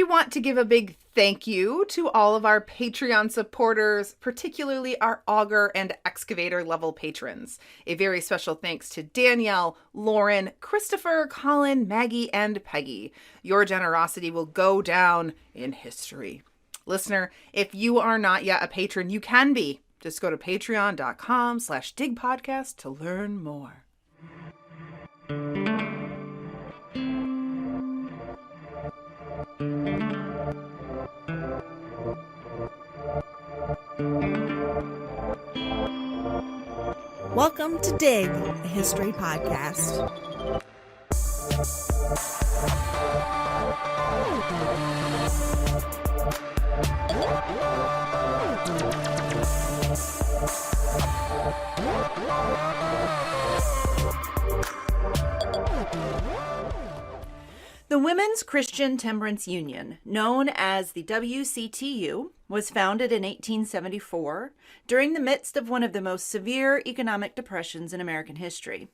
want to give a big thank you to all of our Patreon supporters, particularly our auger and excavator level patrons. A very special thanks to Danielle, Lauren, Christopher, Colin, Maggie, and Peggy. Your generosity will go down in history. Listener, if you are not yet a patron, you can be. Just go to patreon.com/digpodcast to learn more. Welcome to Dig, a history podcast. The Women's Christian Temperance Union, known as the WCTU, was founded in 1874 during the midst of one of the most severe economic depressions in American history.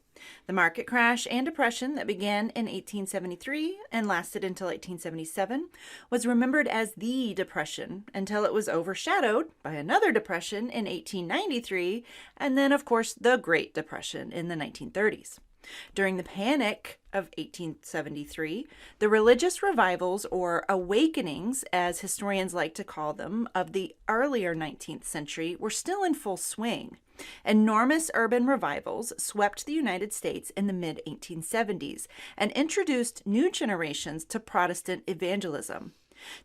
The market crash and depression that began in 1873 and lasted until 1877 was remembered as the Depression until it was overshadowed by another depression in 1893 and then, of course, the Great Depression in the 1930s. During the Panic of 1873, the religious revivals, or awakenings, as historians like to call them, of the earlier 19th century were still in full swing. Enormous urban revivals swept the United States in the mid-1870s and introduced new generations to Protestant evangelism.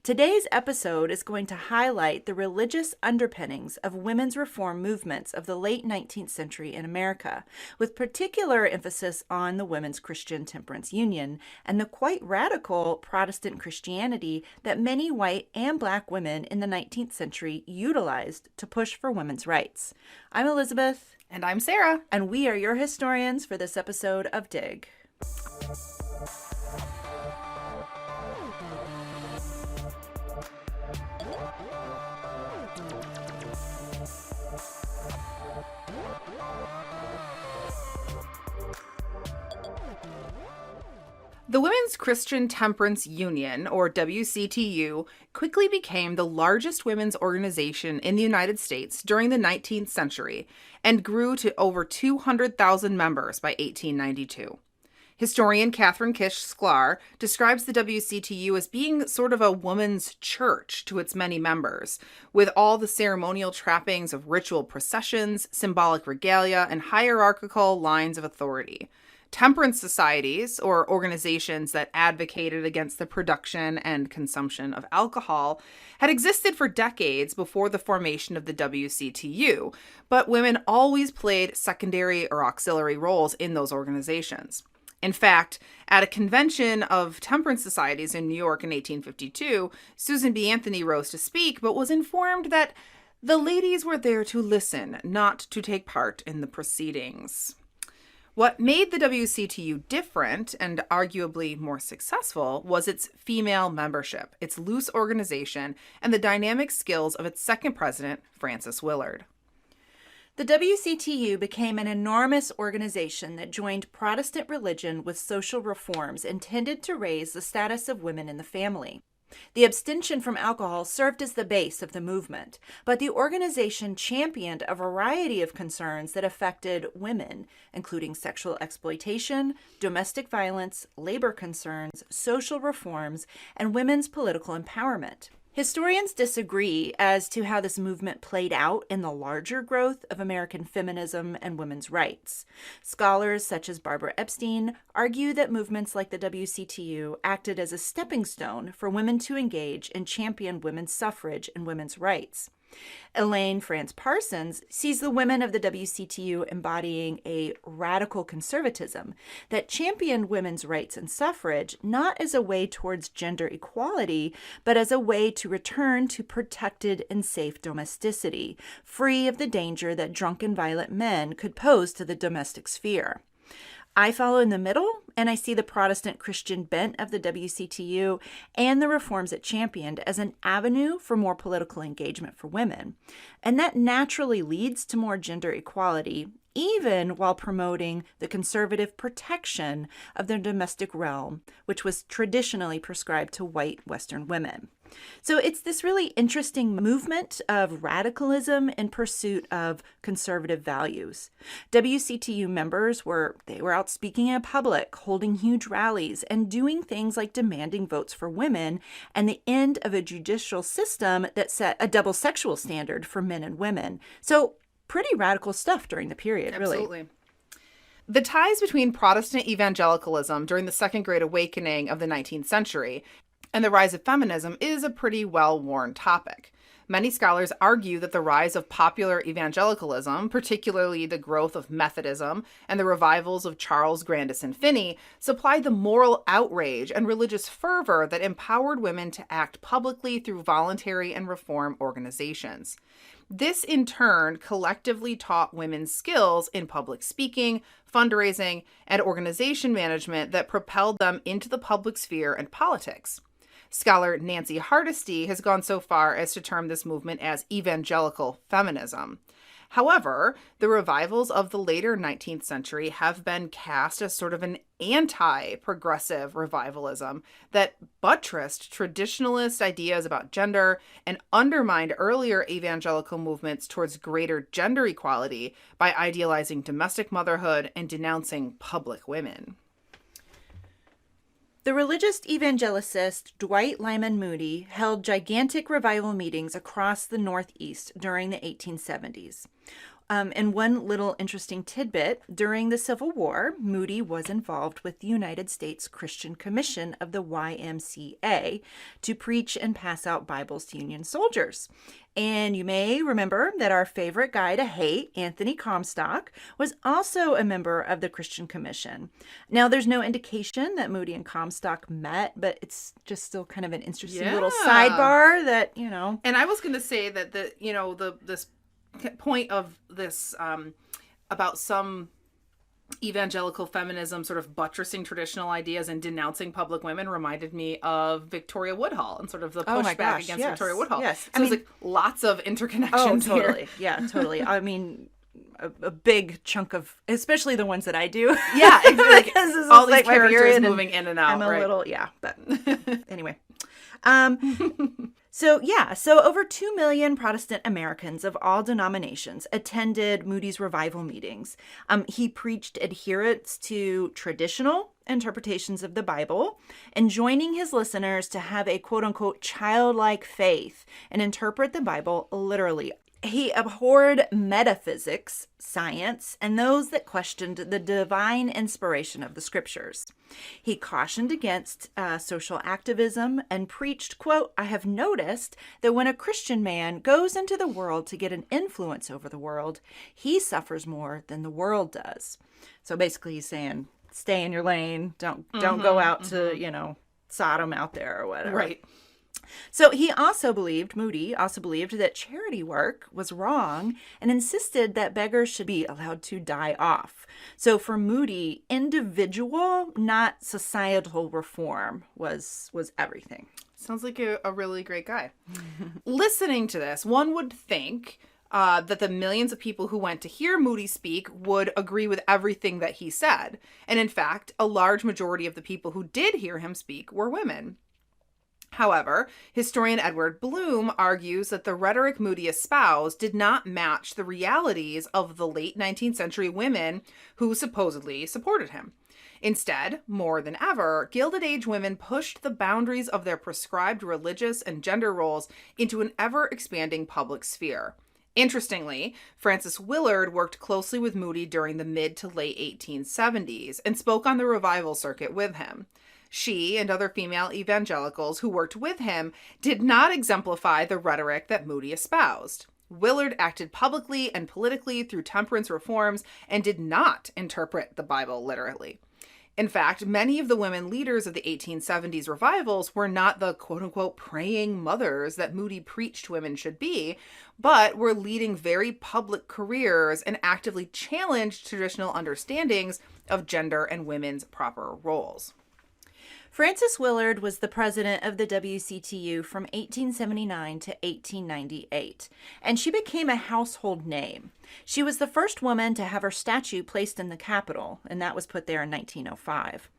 Today's episode is going to highlight the religious underpinnings of women's reform movements of the late 19th century in America, with particular emphasis on the Women's Christian Temperance Union and the quite radical Protestant Christianity that many white and black women in the 19th century utilized to push for women's rights. I'm Elizabeth. And I'm Sarah. And we are your historians for this episode of Dig. The Women's Christian Temperance Union, or WCTU, quickly became the largest women's organization in the United States during the 19th century and grew to over 200,000 members by 1892. Historian Catherine Kish Sklar describes the WCTU as being sort of a woman's church to its many members, with all the ceremonial trappings of ritual processions, symbolic regalia, and hierarchical lines of authority. Temperance societies, or organizations that advocated against the production and consumption of alcohol, had existed for decades before the formation of the WCTU, but women always played secondary or auxiliary roles in those organizations. In fact, at a convention of temperance societies in New York in 1852, Susan B. Anthony rose to speak, but was informed that the ladies were there to listen, not to take part in the proceedings. What made the WCTU different and arguably more successful was its female membership, its loose organization, and the dynamic skills of its second president, Frances Willard. The WCTU became an enormous organization that joined Protestant religion with social reforms intended to raise the status of women in the family. The abstention from alcohol served as the base of the movement, but the organization championed a variety of concerns that affected women, including sexual exploitation, domestic violence, labor concerns, social reforms, and women's political empowerment. Historians disagree as to how this movement played out in the larger growth of American feminism and women's rights. Scholars such as Barbara Epstein argue that movements like the WCTU acted as a stepping stone for women to engage and champion women's suffrage and women's rights. Elaine France Parsons sees the women of the WCTU embodying a radical conservatism that championed women's rights and suffrage not as a way towards gender equality, but as a way to return to protected and safe domesticity, free of the danger that drunken violent men could pose to the domestic sphere. I follow in the middle, and I see the Protestant Christian bent of the WCTU and the reforms it championed as an avenue for more political engagement for women. And that naturally leads to more gender equality, even while promoting the conservative protection of the domestic realm, which was traditionally prescribed to white Western women. So it's this really interesting movement of radicalism in pursuit of conservative values. WCTU members were out speaking in public, holding huge rallies, and doing things like demanding votes for women and the end of a judicial system that set a double sexual standard for men and women. So pretty radical stuff during the period, really. Absolutely. The ties between Protestant evangelicalism during the Second Great Awakening of the 19th century and the rise of feminism is a pretty well-worn topic. Many scholars argue that the rise of popular evangelicalism, particularly the growth of Methodism and the revivals of Charles Grandison Finney, supplied the moral outrage and religious fervor that empowered women to act publicly through voluntary and reform organizations. This, in turn, collectively taught women skills in public speaking, fundraising, and organization management that propelled them into the public sphere and politics. Scholar Nancy Hardesty has gone so far as to term this movement as evangelical feminism. However, the revivals of the later 19th century have been cast as sort of an anti-progressive revivalism that buttressed traditionalist ideas about gender and undermined earlier evangelical movements towards greater gender equality by idealizing domestic motherhood and denouncing public women. The religious evangelicist Dwight Lyman Moody held gigantic revival meetings across the Northeast during the 1870s. And one little interesting tidbit, during the Civil War, Moody was involved with the United States Christian Commission of the YMCA to preach and pass out Bibles to Union soldiers. And you may remember that our favorite guy to hate, Anthony Comstock, was also a member of the Christian Commission. Now, there's no indication that Moody and Comstock met, but it's just still kind of an interesting little sidebar that, you know. And I was going to say that this point of this about some evangelical feminism sort of buttressing traditional ideas and denouncing public women reminded me of Victoria Woodhull and sort of the pushback against Victoria Woodhull. Yes. So there's like lots of interconnections totally. here. Yeah, totally. I mean, a big chunk of, especially the ones that I do. Yeah, exactly. All these like characters moving in and out. I'm a little, but anyway. So over 2 million Protestant Americans of all denominations attended Moody's revival meetings. He preached adherence to traditional interpretations of the Bible, enjoining his listeners to have a quote-unquote childlike faith and interpret the Bible literally. He abhorred metaphysics, science, and those that questioned the divine inspiration of the scriptures. He cautioned against social activism and preached, quote, "I have noticed that when a Christian man goes into the world to get an influence over the world, he suffers more than the world does." So basically he's saying, stay in your lane. Don't go out to, Sodom out there or whatever. Right. So Moody also believed that charity work was wrong and insisted that beggars should be allowed to die off. So for Moody, individual, not societal reform was everything. Sounds like a really great guy. Listening to this, one would think that the millions of people who went to hear Moody speak would agree with everything that he said. And in fact, a large majority of the people who did hear him speak were women. However, historian Edward Bloom argues that the rhetoric Moody espoused did not match the realities of the late 19th century women who supposedly supported him. Instead, more than ever, Gilded Age women pushed the boundaries of their prescribed religious and gender roles into an ever-expanding public sphere. Interestingly, Frances Willard worked closely with Moody during the mid to late 1870s and spoke on the revival circuit with him. She and other female evangelicals who worked with him did not exemplify the rhetoric that Moody espoused. Willard acted publicly and politically through temperance reforms and did not interpret the Bible literally. In fact, many of the women leaders of the 1870s revivals were not the quote-unquote praying mothers that Moody preached women should be, but were leading very public careers and actively challenged traditional understandings of gender and women's proper roles. Frances Willard was the president of the WCTU from 1879 to 1898, and she became a household name. She was the first woman to have her statue placed in the Capitol, and that was put there in 1905.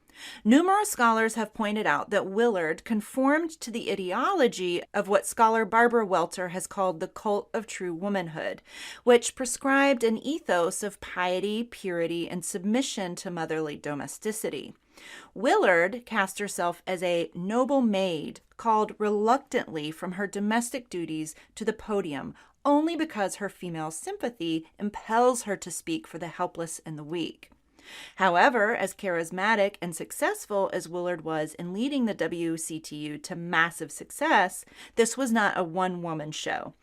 Numerous scholars have pointed out that Willard conformed to the ideology of what scholar Barbara Welter has called the cult of true womanhood, which prescribed an ethos of piety, purity, and submission to motherly domesticity. Willard cast herself as a noble maid, called reluctantly from her domestic duties to the podium only because her female sympathy impels her to speak for the helpless and the weak. However, as charismatic and successful as Willard was in leading the WCTU to massive success, this was not a one-woman show.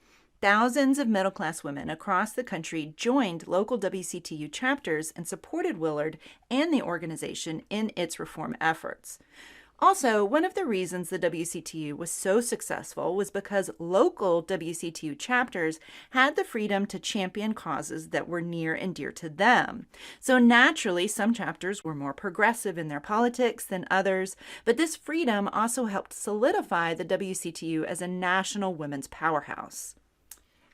Thousands of middle-class women across the country joined local WCTU chapters and supported Willard and the organization in its reform efforts. Also, one of the reasons the WCTU was so successful was because local WCTU chapters had the freedom to champion causes that were near and dear to them. So naturally, some chapters were more progressive in their politics than others, but this freedom also helped solidify the WCTU as a national women's powerhouse.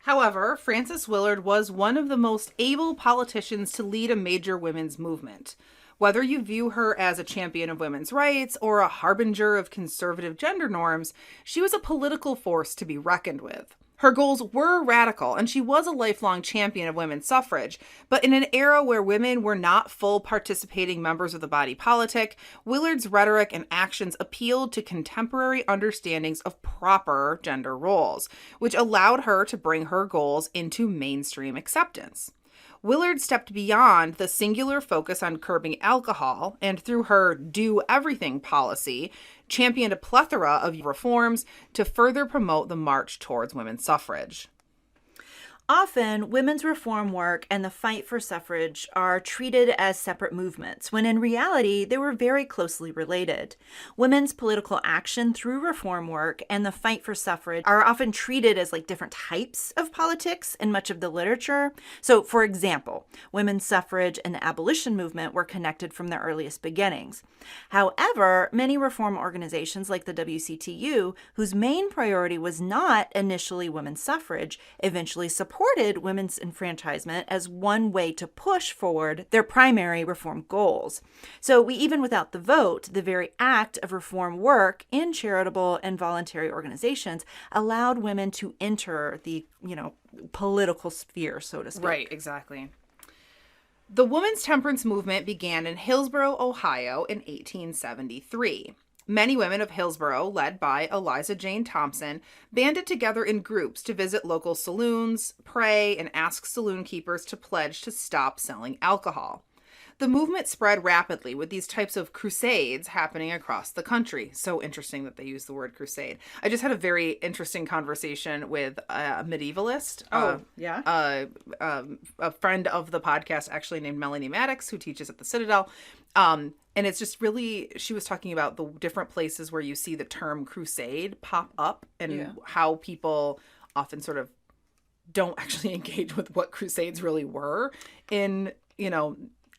However, Frances Willard was one of the most able politicians to lead a major women's movement. Whether you view her as a champion of women's rights or a harbinger of conservative gender norms, she was a political force to be reckoned with. Her goals were radical, and she was a lifelong champion of women's suffrage. But in an era where women were not full participating members of the body politic, Willard's rhetoric and actions appealed to contemporary understandings of proper gender roles, which allowed her to bring her goals into mainstream acceptance. Willard stepped beyond the singular focus on curbing alcohol and, through her do everything policy, championed a plethora of reforms to further promote the march towards women's suffrage. Often, women's reform work and the fight for suffrage are treated as separate movements, when in reality, they were very closely related. Women's political action through reform work and the fight for suffrage are often treated as like different types of politics in much of the literature. So, for example, women's suffrage and the abolition movement were connected from their earliest beginnings. However, many reform organizations like the WCTU, whose main priority was not initially women's suffrage, eventually supported women's enfranchisement as one way to push forward their primary reform goals. So even without the vote, the very act of reform work in charitable and voluntary organizations allowed women to enter the, political sphere, so to speak. Right, exactly. The women's temperance movement began in Hillsborough, Ohio in 1873. Many women of Hillsborough, led by Eliza Jane Thompson, banded together in groups to visit local saloons, pray, and ask saloon keepers to pledge to stop selling alcohol. The movement spread rapidly, with these types of crusades happening across the country. So interesting that they use the word crusade. I just had a very interesting conversation with a medievalist. A friend of the podcast, actually, named Melanie Maddox, who teaches at the Citadel. And it's just really, she was talking about the different places where you see the term crusade pop up and how people often sort of don't actually engage with what crusades really were in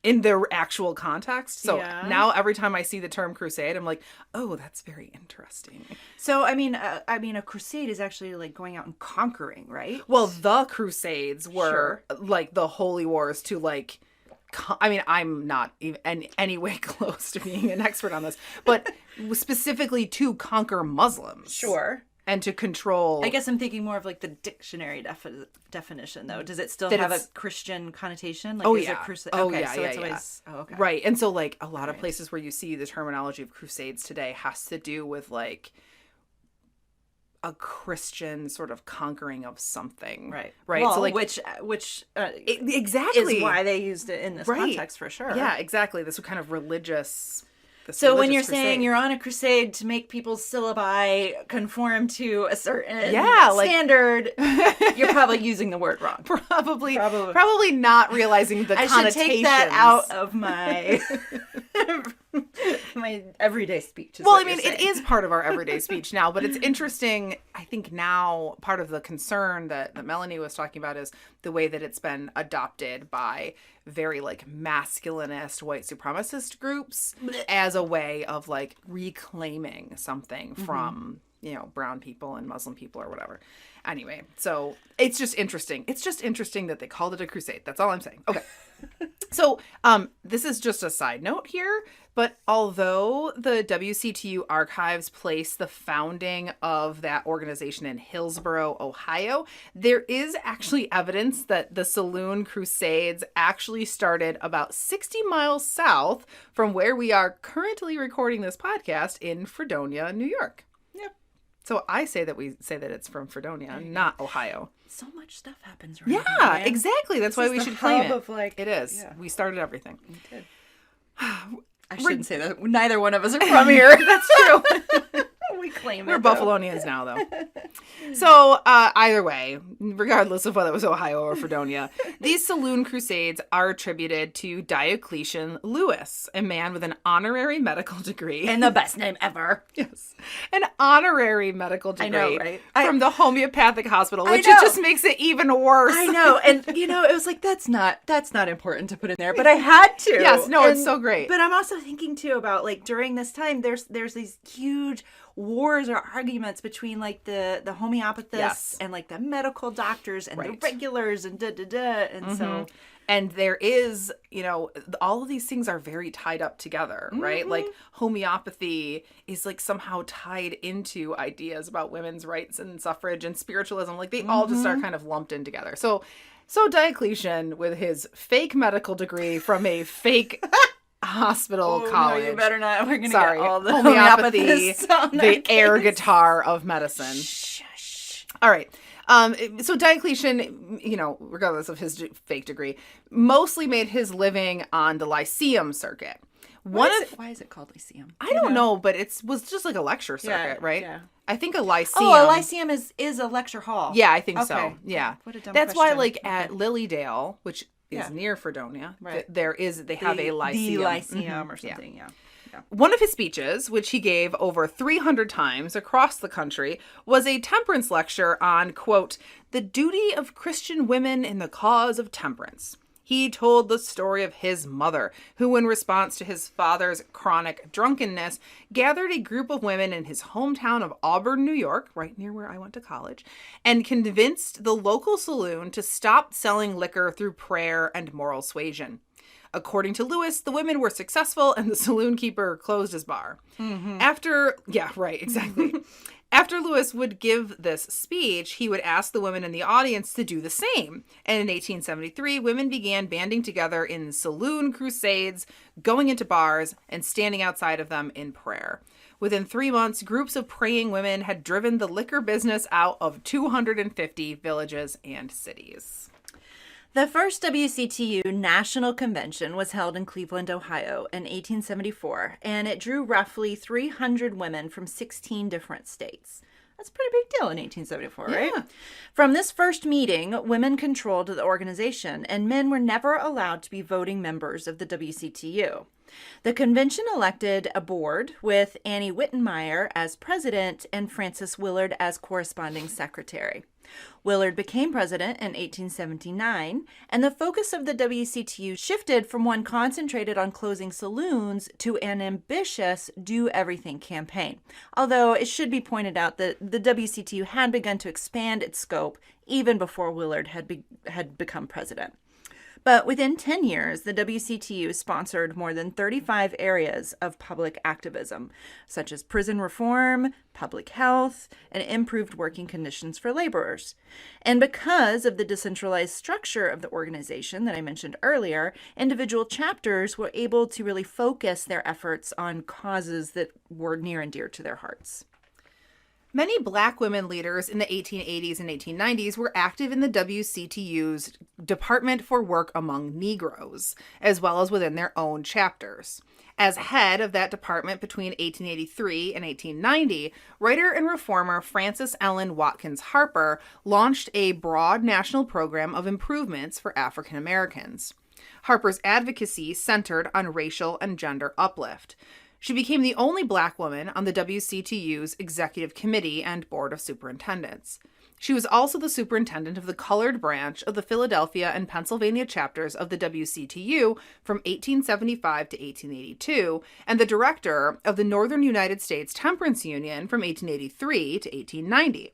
their actual context. So now every time I see the term crusade, I'm like, oh, that's very interesting. So, a crusade is actually like going out and conquering, right? Well, the crusades were like the holy wars to like, I'm not even in any way close to being an expert on this, but specifically to conquer Muslims. Sure. And to control... I guess I'm thinking more of like the dictionary definition, though. Does it still have a Christian connotation? Like, It always... Oh, okay. Right. And so like a lot of places where you see the terminology of crusades today has to do with like a Christian sort of conquering of something. Right. Well, so like exactly is why they used it in this context for sure. Yeah, exactly. This kind of religious... So when you're saying you're on a crusade to make people's syllabi conform to a certain standard, you're probably using the word wrong. Probably not realizing the connotations. I should take that out of my My everyday speech is Well, what I mean, you're it saying. is part of our everyday speech now, but it's interesting. I think now part of the concern that Melanie was talking about is the way that it's been adopted by very like masculinist white supremacist groups as a way of like reclaiming something from, brown people and Muslim people or whatever. Anyway, so it's just interesting. It's just interesting that they called it a crusade. That's all I'm saying. Okay. So, this is just a side note here, but although the WCTU archives place the founding of that organization in Hillsboro, Ohio, there is actually evidence that the Saloon Crusades actually started about 60 miles south from where we are currently recording this podcast in Fredonia, New York. Yep. So I say that it's from Fredonia, not Ohio. So much stuff happens right here. Yeah, exactly. That's why we should claim it. Of like, it is. Yeah. We started everything. We did. I shouldn't say that. Neither one of us are from here. That's true. We claim We're it. Though. Buffalonians now, though. So, either way, regardless of whether it was Ohio or Fredonia, these Saloon Crusades are attributed to Diocletian Lewis, a man with an honorary medical degree. And the best name ever. Yes. An honorary medical degree. I know, right? From the homeopathic hospital, which know. it just makes it even worse. I know. And, it was like, that's not important to put in there. But I had to. Yes. No, it's so great. But I'm also thinking, too, about, like, during this time, there's these huge wars or arguments between like the homeopathists and like the medical doctors and the regulars and and so and there is all of these things are very tied up together, right? Like homeopathy is like somehow tied into ideas about women's rights and suffrage and spiritualism, like they all just are kind of lumped in together. So Diocletian, with his fake medical degree from a fake hospital college. No, you better not. We're going to Sorry, get all the homeopathy, the air case. guitar of medicine. Shush. All right. So Diocletian, regardless of his fake degree, mostly made his living on the Lyceum circuit. Why is it called Lyceum? I don't know, but it was just like a lecture circuit, right? Yeah. I think a Lyceum. Oh, a Lyceum is a lecture hall. Yeah, I think Okay. so. Yeah. What a dumb That's why, question. like, at Lilydale, which is near Fredonia, they have a Lyceum. The Lyceum or something, yeah. One of his speeches, which he gave over 300 times across the country, was a temperance lecture on, quote, the duty of Christian women in the cause of temperance. He told the story of his mother, who, in response to his father's chronic drunkenness, gathered a group of women in his hometown of Auburn, New York, right near where I went to college, and convinced the local saloon to stop selling liquor through prayer and moral suasion. According to Lewis, the women were successful and the saloon keeper closed his bar. After Lewis would give this speech, he would ask the women in the audience to do the same. And in 1873, women began banding together in saloon crusades, going into bars, and standing outside of them in prayer. Within 3 months, groups of praying women had driven the liquor business out of 250 villages and cities. The first WCTU National Convention was held in Cleveland, Ohio in 1874, and it drew roughly 300 women from 16 different states. That's a pretty big deal in 1874, right? Yeah. From this first meeting, women controlled the organization, and men were never allowed to be voting members of the WCTU. The convention elected a board with Annie Wittenmeyer as president and Frances Willard as corresponding secretary. Willard became president in 1879, and the focus of the WCTU shifted from one concentrated on closing saloons to an ambitious do-everything campaign. Although it should be pointed out that the WCTU had begun to expand its scope even before Willard had become president. But within 10 years, the WCTU sponsored more than 35 areas of public activism, such as prison reform, public health, and improved working conditions for laborers. And because of the decentralized structure of the organization that I mentioned earlier, individual chapters were able to really focus their efforts on causes that were near and dear to their hearts. Many Black women leaders in the 1880s and 1890s were active in the WCTU's Department for Work Among Negroes, as well as within their own chapters. As head of that department between 1883 and 1890, writer and reformer Frances Ellen Watkins Harper launched a broad national program of improvements for African Americans. Harper's advocacy centered on racial and gender uplift. She became the only Black woman on the WCTU's executive committee and board of superintendents. She was also the superintendent of the colored branch of the Philadelphia and Pennsylvania chapters of the WCTU from 1875 to 1882, and the director of the Northern United States Temperance Union from 1883 to 1890.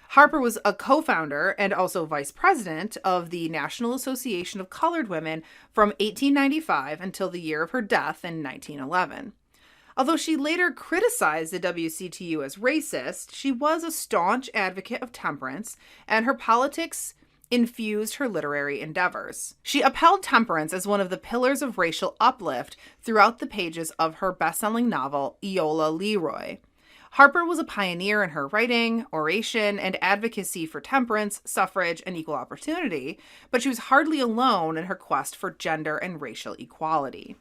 Harper was a co-founder and also vice president of the National Association of Colored Women from 1895 until the year of her death in 1911. Although she later criticized the WCTU as racist, she was a staunch advocate of temperance, and her politics infused her literary endeavors. She upheld temperance as one of the pillars of racial uplift throughout the pages of her best-selling novel, Eola Leroy. Harper was a pioneer in her writing, oration, and advocacy for temperance, suffrage, and equal opportunity, but she was hardly alone in her quest for gender and racial equality.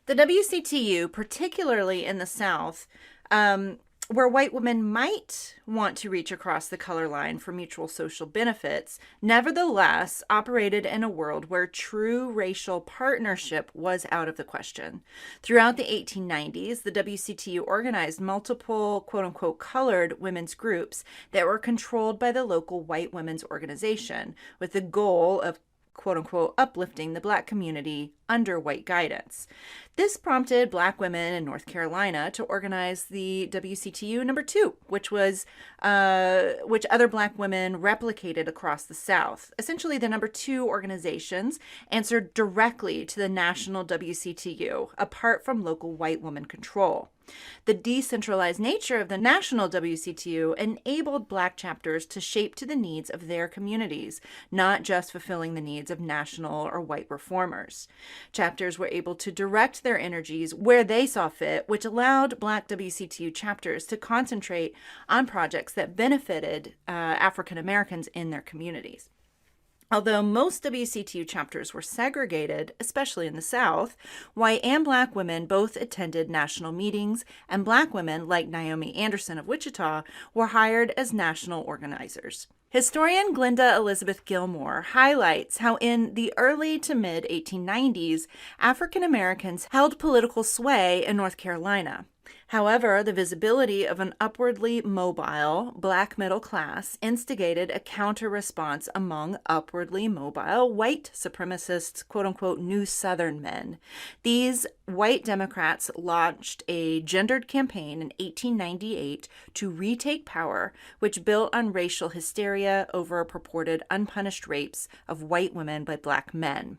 The WCTU, particularly in the South, where white women might want to reach across the color line for mutual social benefits, nevertheless operated in a world where true racial partnership was out of the question. Throughout the 1890s, the WCTU organized multiple quote-unquote colored women's groups that were controlled by the local white women's organization, with the goal of quote-unquote uplifting the Black community under white guidance. This prompted Black women in North Carolina to organize the WCTU number 2, which other Black women replicated across the South. Essentially, the number 2 organizations answered directly to the national WCTU, apart from local white woman control. The decentralized nature of the national WCTU enabled Black chapters to shape to the needs of their communities, not just fulfilling the needs of national or white reformers. Chapters were able to direct their energies where they saw fit, which allowed Black WCTU chapters to concentrate on projects that benefited African Americans in their communities. Although most WCTU chapters were segregated, especially in the South, white and Black women both attended national meetings, and Black women, like Naomi Anderson of Wichita, were hired as national organizers. Historian Glenda Elizabeth Gilmore highlights how in the early to mid 1890s, African Americans held political sway in North Carolina. However, the visibility of an upwardly mobile Black middle class instigated a counter-response among upwardly mobile white supremacist, quote-unquote, New Southern men. These white Democrats launched a gendered campaign in 1898 to retake power, which built on racial hysteria over purported unpunished rapes of white women by Black men.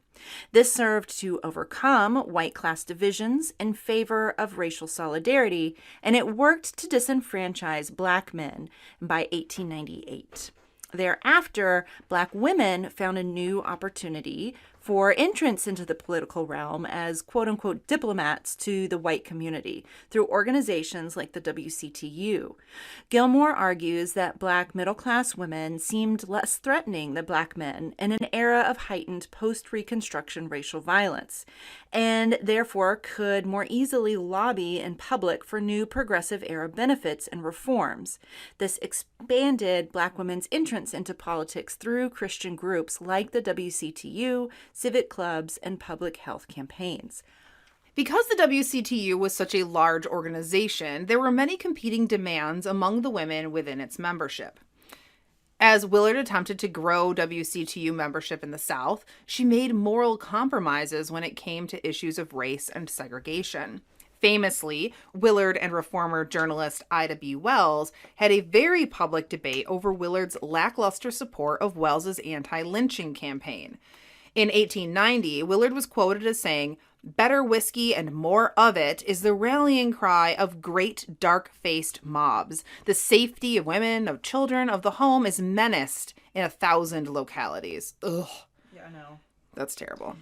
This served to overcome white class divisions in favor of racial solidarity, and it worked to disenfranchise Black men by 1898. Thereafter, Black women found a new opportunity for entrance into the political realm as quote-unquote diplomats to the white community through organizations like the WCTU. Gilmore argues that Black middle-class women seemed less threatening than Black men in an era of heightened post-Reconstruction racial violence, and therefore could more easily lobby in public for new progressive-era benefits and reforms. This expanded Black women's entrance into politics through Christian groups like the WCTU, civic clubs, and public health campaigns. Because the WCTU was such a large organization, there were many competing demands among the women within its membership. As Willard attempted to grow WCTU membership in the South, she made moral compromises when it came to issues of race and segregation. Famously, Willard and reformer journalist Ida B. Wells had a very public debate over Willard's lackluster support of Wells's anti-lynching campaign. In 1890, Willard was quoted as saying, "Better whiskey and more of it is the rallying cry of great dark-faced mobs. The safety of women, of children, of the home is menaced in 1,000 localities." Ugh. Yeah, I know. That's terrible.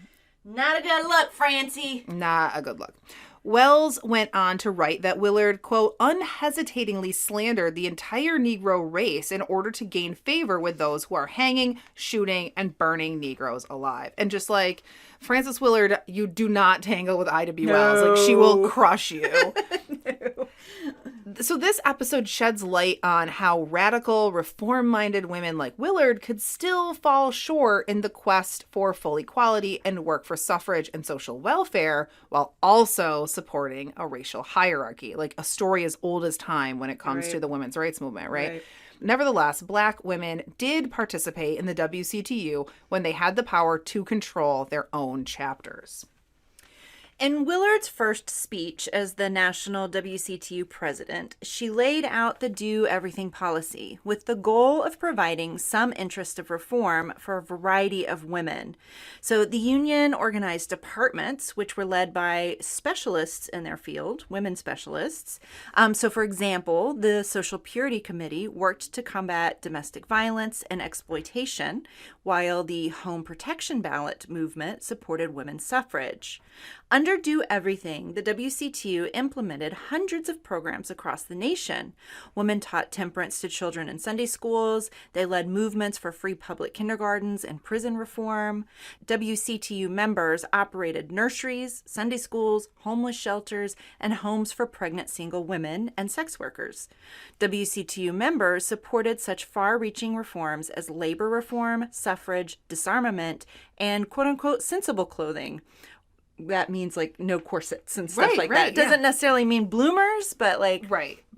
Not a good look, Francie. Not a good look. Wells went on to write that Willard, quote, unhesitatingly slandered the entire Negro race in order to gain favor with those who are hanging, shooting, and burning Negroes alive. And just like, Frances Willard, you do not tangle with Ida B. Wells. Like, she will crush you. So this episode sheds light on how radical, reform-minded women like Willard could still fall short in the quest for full equality and work for suffrage and social welfare while also supporting a racial hierarchy, like a story as old as time when it comes to the women's rights movement, right? Nevertheless, Black women did participate in the WCTU when they had the power to control their own chapters. In Willard's first speech as the national WCTU president, she laid out the Do Everything policy with the goal of providing some interest of reform for a variety of women. So the union organized departments, which were led by specialists in their field, women specialists. So, for example, the Social Purity Committee worked to combat domestic violence and exploitation, while the Home Protection Ballot movement supported women's suffrage. Under Do Everything, the WCTU implemented hundreds of programs across the nation. Women taught temperance to children in Sunday schools. They led movements for free public kindergartens and prison reform. WCTU members operated nurseries, Sunday schools, homeless shelters, and homes for pregnant single women and sex workers. WCTU members supported such far-reaching reforms as labor reform, suffrage, disarmament, and quote-unquote sensible clothing. That means like no corsets and stuff that. It doesn't necessarily mean bloomers, but like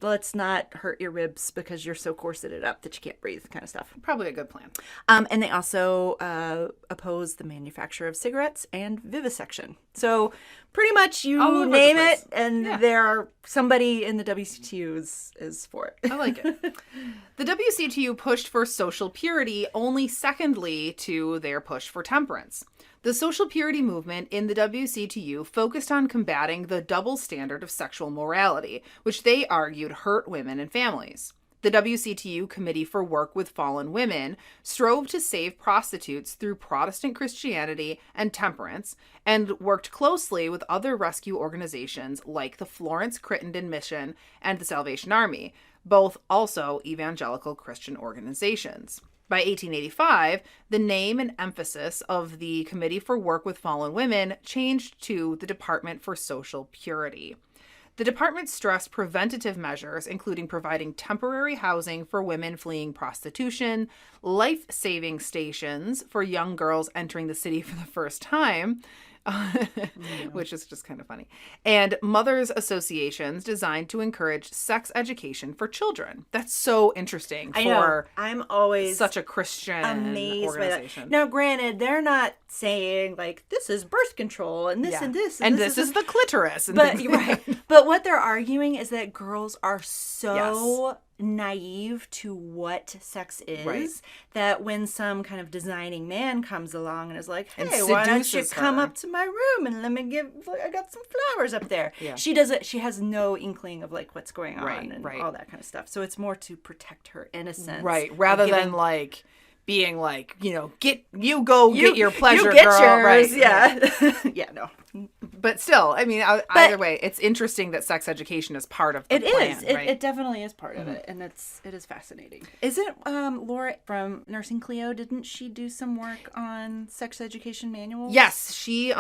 let's not hurt your ribs because you're so corseted up that you can't breathe kind of stuff. Probably a good plan. And they also opposed the manufacture of cigarettes and vivisection. So pretty much you name it and there are somebody in the WCTU is for it. I like it. The WCTU pushed for social purity only secondly to their push for temperance. The social purity movement in the WCTU focused on combating the double standard of sexual morality, which they argued hurt women and families. The WCTU Committee for Work with Fallen Women strove to save prostitutes through Protestant Christianity and Temperance, and worked closely with other rescue organizations like the Florence Crittenden Mission and the Salvation Army, both also evangelical Christian organizations. By 1885, the name and emphasis of the Committee for Work with Fallen Women changed to the Department for Social Purity. The department stressed preventative measures, including providing temporary housing for women fleeing prostitution, life-saving stations for young girls entering the city for the first time, which is just kind of funny, and mothers' associations designed to encourage sex education for children. That's so interesting. I know. I'm always such a Christian amazed organization. By that. Now, granted, they're not saying like this is birth control and this and this and this is the clitoris. And but but what they're arguing is that girls are so naive to what sex is that when some kind of designing man comes along and is like, hey, why don't you come up to my room and I got some flowers up there. She has no inkling of like what's going on and all that kind of stuff. So it's more to protect her innocence. Rather than like being like, get your pleasure, you get girl. Yours. Yeah. No. But still, I mean, either way, it's interesting that sex education is part of the plan. It definitely is part of it, and it is fascinating. Isn't Laura from Nursing Cleo? Didn't she do some work on sex education manuals? Yes, she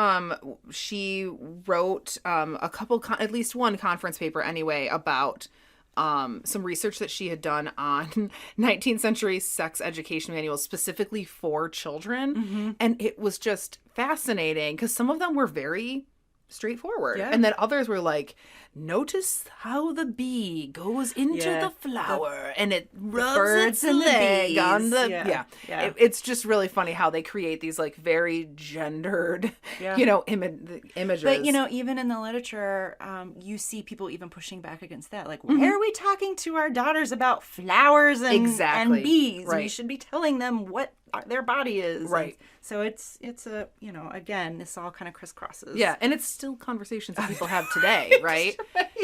wrote a couple, at least one conference paper anyway about some research that she had done on 19th century sex education manuals specifically for children. And it was just fascinating because some of them were very straightforward. And then others were like, notice how the bee goes into the flower and it rubs its leg on the... It's just really funny how they create these like very gendered, images. But, even in the literature, you see people even pushing back against that. Like, why are we talking to our daughters about flowers and bees? We should be telling them what their body is. Right. And so it's a, again, this all kind of crisscrosses. Yeah. And it's still conversations that people have today, right?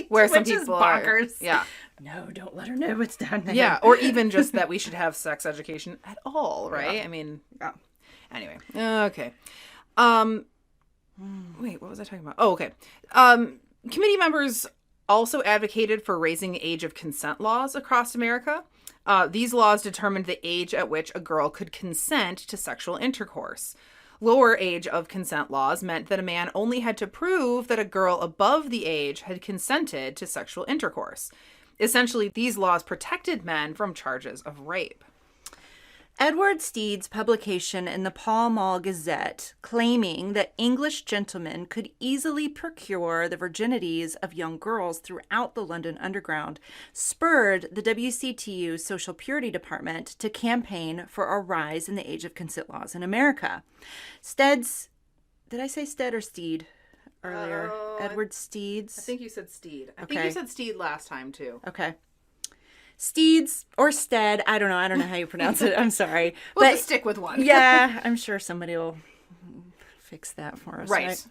Where some people are bonkers. No, don't let her know what's down there. Yeah. Or even just that we should have sex education at all, right? Yeah. I mean, anyway. Okay. Wait, what was I talking about? Oh, okay. Committee members also advocated for raising the age of consent laws across America. These laws determined the age at which a girl could consent to sexual intercourse. Lower age of consent laws meant that a man only had to prove that a girl above the age had consented to sexual intercourse. Essentially, these laws protected men from charges of rape. Edward Steed's publication in the Pall Mall Gazette, claiming that English gentlemen could easily procure the virginities of young girls throughout the London Underground, spurred the WCTU Social Purity Department to campaign for a rise in the age of consent laws in America. Steed's, did I say Steed or Steed earlier? Edward Steed's? I think you said Steed. I Okay. think you said Steed last time, too. Okay. Steeds or Stead, I don't know how you pronounce it. I'm sorry. We'll just stick with one. Yeah, I'm sure somebody will fix that for us. Right.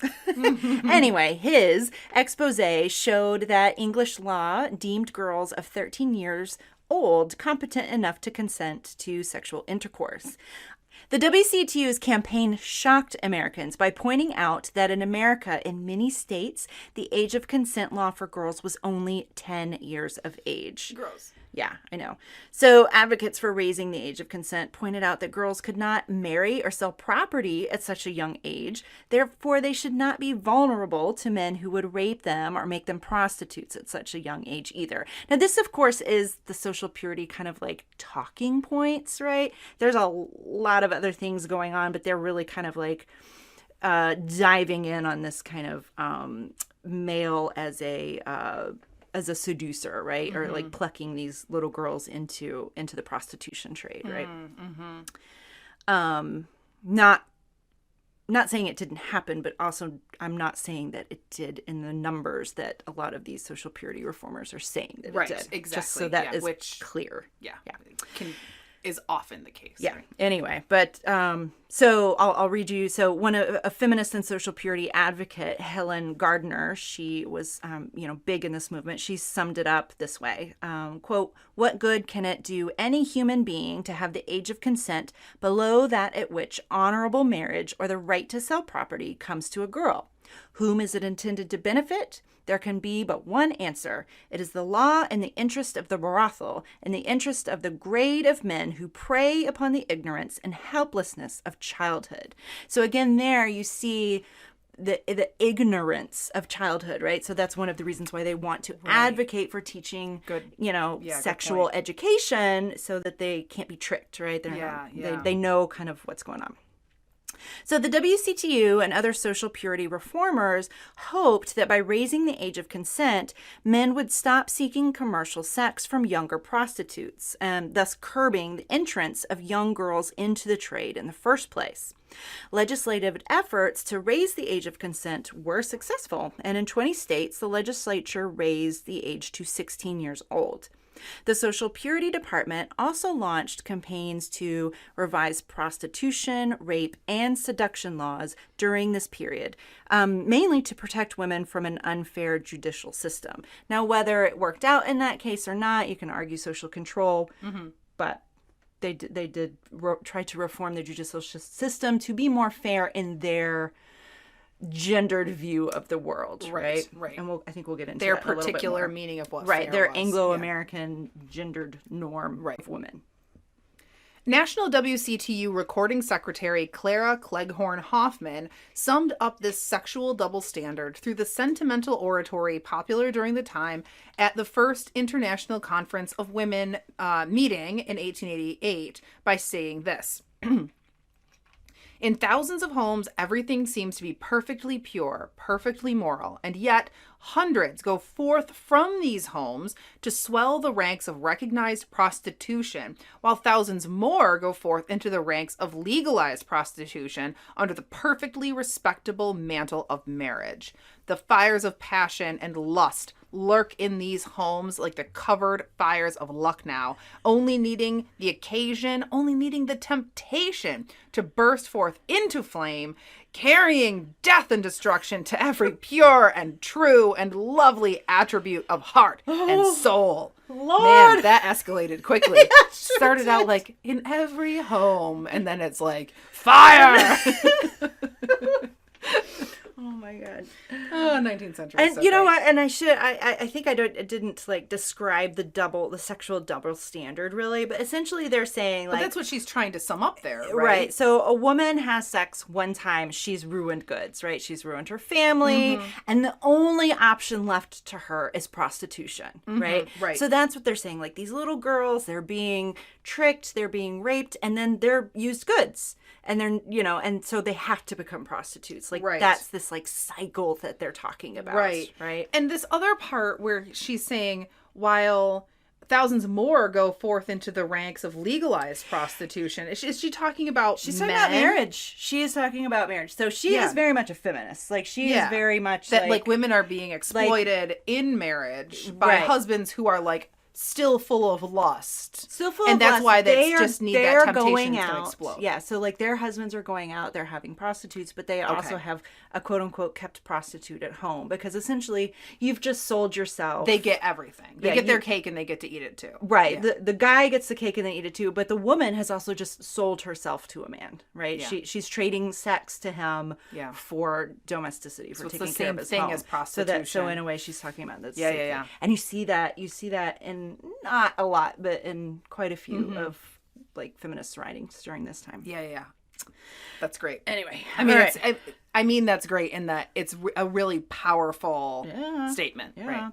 Anyway, his expose showed that English law deemed girls of 13 years old competent enough to consent to sexual intercourse. The WCTU's campaign shocked Americans by pointing out that in America, in many states, the age of consent law for girls was only 10 years of age. Gross. Yeah, I know. So advocates for raising the age of consent pointed out that girls could not marry or sell property at such a young age. Therefore, they should not be vulnerable to men who would rape them or make them prostitutes at such a young age either. Now, this, of course, is the social purity kind of like talking points, right? There's a lot of other things going on, but they're really kind of like diving in on this kind of male as a seducer, right? Or like plucking these little girls into the prostitution trade, right? Not saying it didn't happen, but also I'm not saying that it did in the numbers that a lot of these social purity reformers are saying that Right, it did. exactly. Just so that is which clear. Yeah. Is often the case. Yeah. Right? Anyway, but so I'll read you. So a feminist and social purity advocate, Helen Gardner, she was big in this movement. She summed it up this way: "Quote, what good can it do any human being to have the age of consent below that at which honorable marriage or the right to sell property comes to a girl? Whom is it intended to benefit? There can be but one answer. It is the law in the interest of the brothel, in the interest of the grade of men who prey upon the ignorance and helplessness of childhood." So again, there you see the ignorance of childhood, right? So that's one of the reasons why they want to advocate for teaching, sexual education, so that they can't be tricked, right? They know kind of what's going on. So the WCTU and other social purity reformers hoped that by raising the age of consent, men would stop seeking commercial sex from younger prostitutes, and thus curbing the entrance of young girls into the trade in the first place. Legislative efforts to raise the age of consent were successful, and in 20 states, the legislature raised the age to 16 years old. The Social Purity Department also launched campaigns to revise prostitution, rape, and seduction laws during this period, mainly to protect women from an unfair judicial system. Now, whether it worked out in that case or not, you can argue social control, but they did try to reform the judicial system to be more fair in their gendered view of the world, right? And I think we'll get into their that a little bit particular more. meaning of what Right, fair their was. Anglo-American gendered norm of women. National WCTU recording secretary Clara Cleghorn Hoffman summed up this sexual double standard through the sentimental oratory popular during the time at the First International Conference of Women meeting in 1888 by saying this: "In thousands of homes, everything seems to be perfectly pure, perfectly moral, and yet hundreds go forth from these homes to swell the ranks of recognized prostitution, while thousands more go forth into the ranks of legalized prostitution under the perfectly respectable mantle of marriage. The fires of passion and lust lurk in these homes like the covered fires of Lucknow, only needing the occasion, only needing the temptation to burst forth into flame, carrying death and destruction to every pure and true and lovely attribute of heart and soul." Lord. Man, that escalated quickly. Started out like, in every home, and then it's like, fire! Oh my my God. Oh, 19th century. And so you know great. what? And I think I didn't like describe the sexual double standard really, but essentially they're saying But like that's what she's trying to sum up there, right? right. So a woman has sex one time, she's ruined goods, right? She's ruined her family, and the only option left to her is prostitution, right? Right. So that's what they're saying. Like these little girls, they're being tricked, they're being raped, and then they're used goods. And they're, and so they have to become prostitutes. Like Right. that's this like cycle that they're talking about. Right. Right. And this other part where she's saying, while thousands more go forth into the ranks of legalized prostitution, is she talking about She's talking about marriage. She is talking about marriage. So she is very much a feminist. Like she is very much that like women are being exploited in marriage by husbands who are like still full of lust. Still full and of lust. that's why they are, just need they're that temptation going to out. explode. Yeah, so like their husbands are going out, they're having prostitutes, but they also have a quote unquote kept prostitute at home because essentially you've just sold yourself. They get everything. They get their cake and they get to eat it too. Right. Yeah. The guy gets the cake and they eat it too, but the woman has also just sold herself to a man, right? Yeah. She's trading sex to him for domesticity, for taking care of his home. As prostitution. So in a way she's talking about this. Yeah. And you see that in not a lot, but in quite a few of like feminist writings during this time. Yeah. That's great. Anyway, I mean that's great in that it's a really powerful statement, right?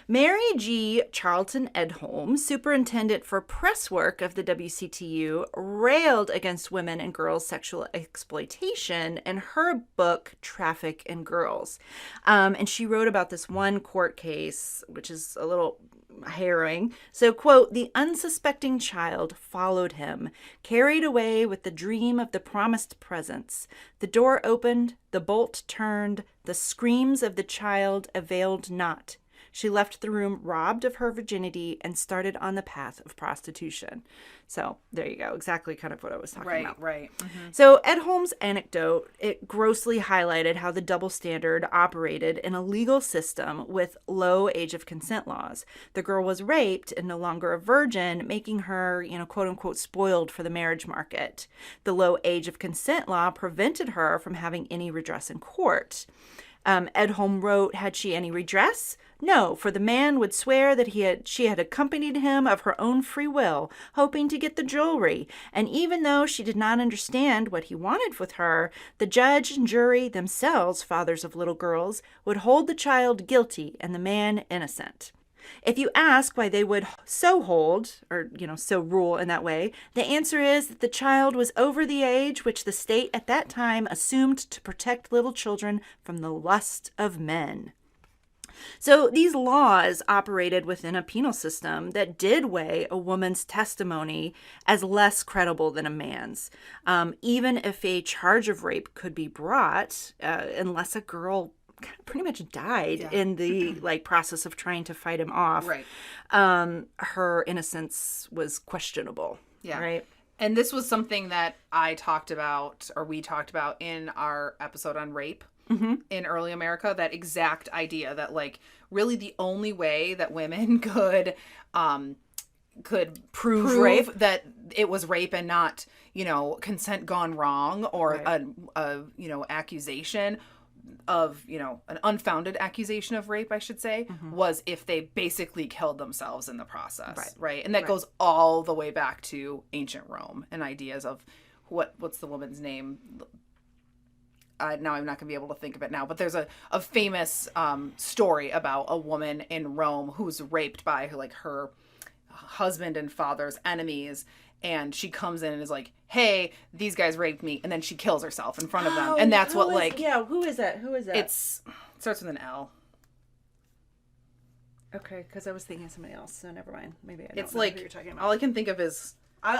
Mary G. Charlton Edholm, superintendent for press work of the WCTU, railed against women and girls' sexual exploitation in her book, Traffic in Girls. And she wrote about this one court case, which is a little harrowing. So, quote, the unsuspecting child followed him, carried away with the dream of the promised presence. The door opened, the bolt turned, the screams of the child availed not. She left the room robbed of her virginity and started on the path of prostitution. So there you go. Exactly kind of what I was talking about. Right. So Edholm's anecdote, it grossly highlighted how the double standard operated in a legal system with low age of consent laws. The girl was raped and no longer a virgin, making her, quote unquote, spoiled for the marriage market. The low age of consent law prevented her from having any redress in court. Edholm wrote, had she any redress? No, for the man would swear that she had accompanied him of her own free will, hoping to get the jewelry. And even though she did not understand what he wanted with her, the judge and jury, themselves fathers of little girls, would hold the child guilty and the man innocent. If you ask why they would so hold, or, so rule in that way, the answer is that the child was over the age which the state at that time assumed to protect little children from the lust of men. So these laws operated within a penal system that did weigh a woman's testimony as less credible than a man's. Even if a charge of rape could be brought, unless a girl pretty much died in the process of trying to fight him off. Right. Her innocence was questionable. Yeah. Right. And this was something that we talked about in our episode on rape in early America. That exact idea that really the only way that women could prove rape, that it was rape and not consent gone wrong or a accusation of an unfounded accusation of rape, I should say, was if they basically killed themselves in the process, right? And that goes all the way back to ancient Rome and ideas of what's the woman's name? Now I'm not going to be able to think of it now, but there's a famous story about a woman in Rome who's raped by her husband and father's enemies. And she comes in and is like, hey, these guys raped me. And then she kills herself in front of them. And that's what who is that? It starts with an L. Okay, because I was thinking of somebody else, so never mind. Maybe I don't know who you're talking about. All I can think of is...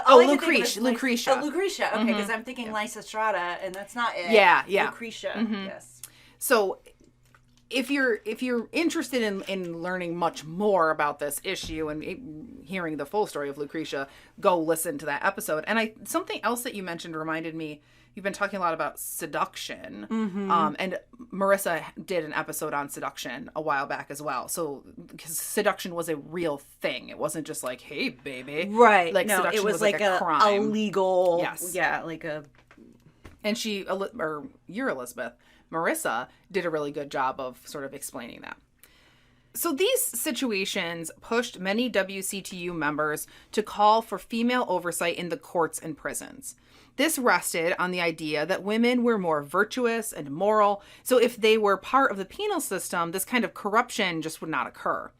Lucretia. Lucretia. Oh, Lucretia. Okay, because I'm thinking Lysistrata, and that's not it. Yeah. Lucretia, yes. So... If you're interested in learning much more about this issue and hearing the full story of Lucretia, go listen to that episode. And something else that you mentioned reminded me, you've been talking a lot about seduction. And Marissa did an episode on seduction a while back as well. So, because seduction was a real thing. It wasn't just hey, baby. Right. Seduction it was a crime. A legal. Yes. Yeah, like a... And you're Elizabeth, Marissa did a really good job of sort of explaining that. So these situations pushed many WCTU members to call for female oversight in the courts and prisons. This rested on the idea that women were more virtuous and moral, so if they were part of the penal system, this kind of corruption just would not occur.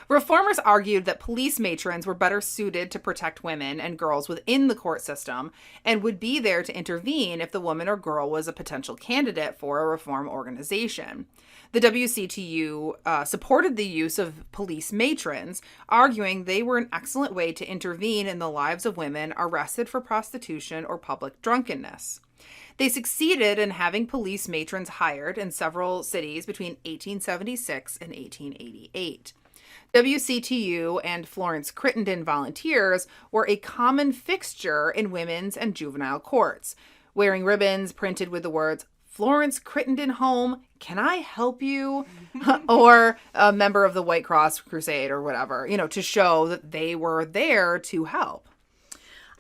Reformers argued that police matrons were better suited to protect women and girls within the court system and would be there to intervene if the woman or girl was a potential candidate for a reform organization. The WCTU supported the use of police matrons, arguing they were an excellent way to intervene in the lives of women arrested for prostitution or public drunkenness. They succeeded in having police matrons hired in several cities between 1876 and 1888. WCTU and Florence Crittenden volunteers were a common fixture in women's and juvenile courts, wearing ribbons printed with the words, "Florence Crittenden Home, can I help you?" or a member of the White Cross Crusade or whatever, to show that they were there to help.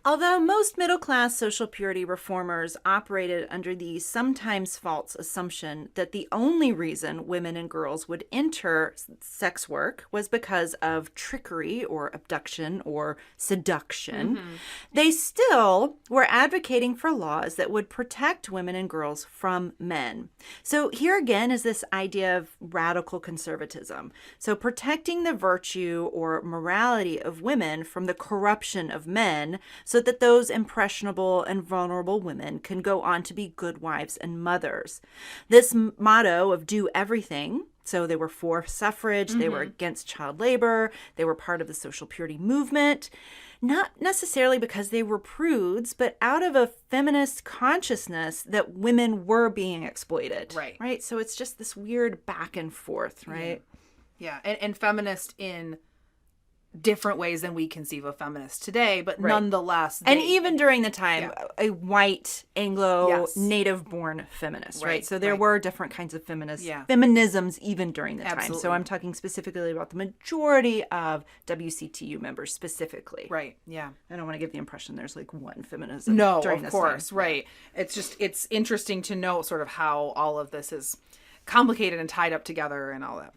Although most middle-class social purity reformers operated under the sometimes false assumption that the only reason women and girls would enter sex work was because of trickery or abduction or seduction, they still were advocating for laws that would protect women and girls from men. So here again is this idea of radical conservatism. So protecting the virtue or morality of women from the corruption of men, so that those impressionable and vulnerable women can go on to be good wives and mothers. This motto of do everything, so they were for suffrage, they were against child labor, they were part of the social purity movement, not necessarily because they were prudes, but out of a feminist consciousness that women were being exploited. Right? So it's just this weird back and forth, right? Yeah. And feminist in different ways than we conceive of feminists today, but nonetheless. And even during the time, a white, Anglo, native-born feminist, right? So there were different kinds of feminisms even during the time. So I'm talking specifically about the majority of WCTU members specifically. Right, yeah. I don't want to give the impression there's like one feminism of during this course, time. Right. It's interesting to note sort of how all of this is complicated and tied up together and all that.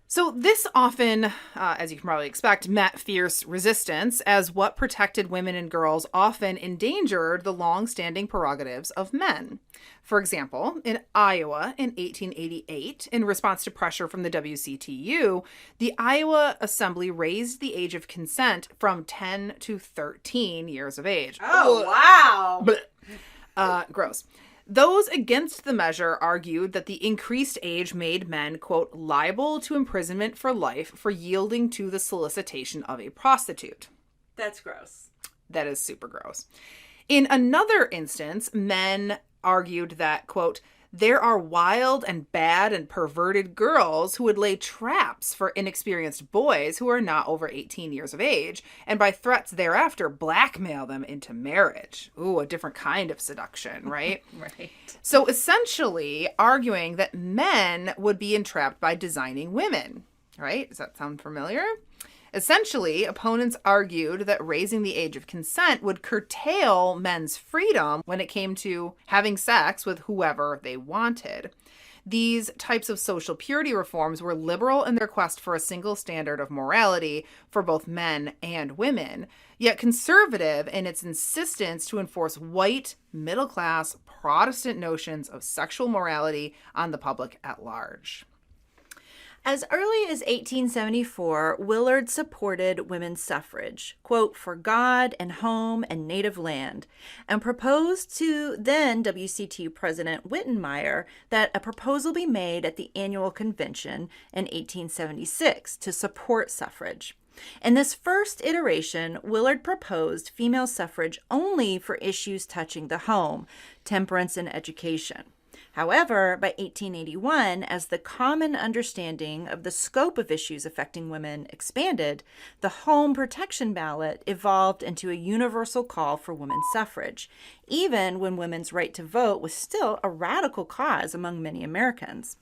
So this often, as you can probably expect, met fierce resistance, as what protected women and girls often endangered the long-standing prerogatives of men. For example, in Iowa in 1888, in response to pressure from the WCTU, the Iowa Assembly raised the age of consent from 10 to 13 years of age. Oh, wow. Gross. Those against the measure argued that the increased age made men, quote, liable to imprisonment for life for yielding to the solicitation of a prostitute. That's gross. That is super gross. In another instance, men argued that, quote, there are wild and bad and perverted girls who would lay traps for inexperienced boys who are not over 18 years of age, and by threats thereafter blackmail them into marriage. Ooh, a different kind of seduction, right? Right. So essentially arguing that men would be entrapped by designing women, right? Does that sound familiar? Essentially, opponents argued that raising the age of consent would curtail men's freedom when it came to having sex with whoever they wanted. These types of social purity reforms were liberal in their quest for a single standard of morality for both men and women, yet conservative in its insistence to enforce white, middle-class, Protestant notions of sexual morality on the public at large. As early as 1874, Willard supported women's suffrage, quote, for God and home and native land, and proposed to then WCTU President Wittenmeyer that a proposal be made at the annual convention in 1876 to support suffrage. In this first iteration, Willard proposed female suffrage only for issues touching the home, temperance, and education. However, by 1881, as the common understanding of the scope of issues affecting women expanded, the home protection ballot evolved into a universal call for women's suffrage, even when women's right to vote was still a radical cause among many Americans.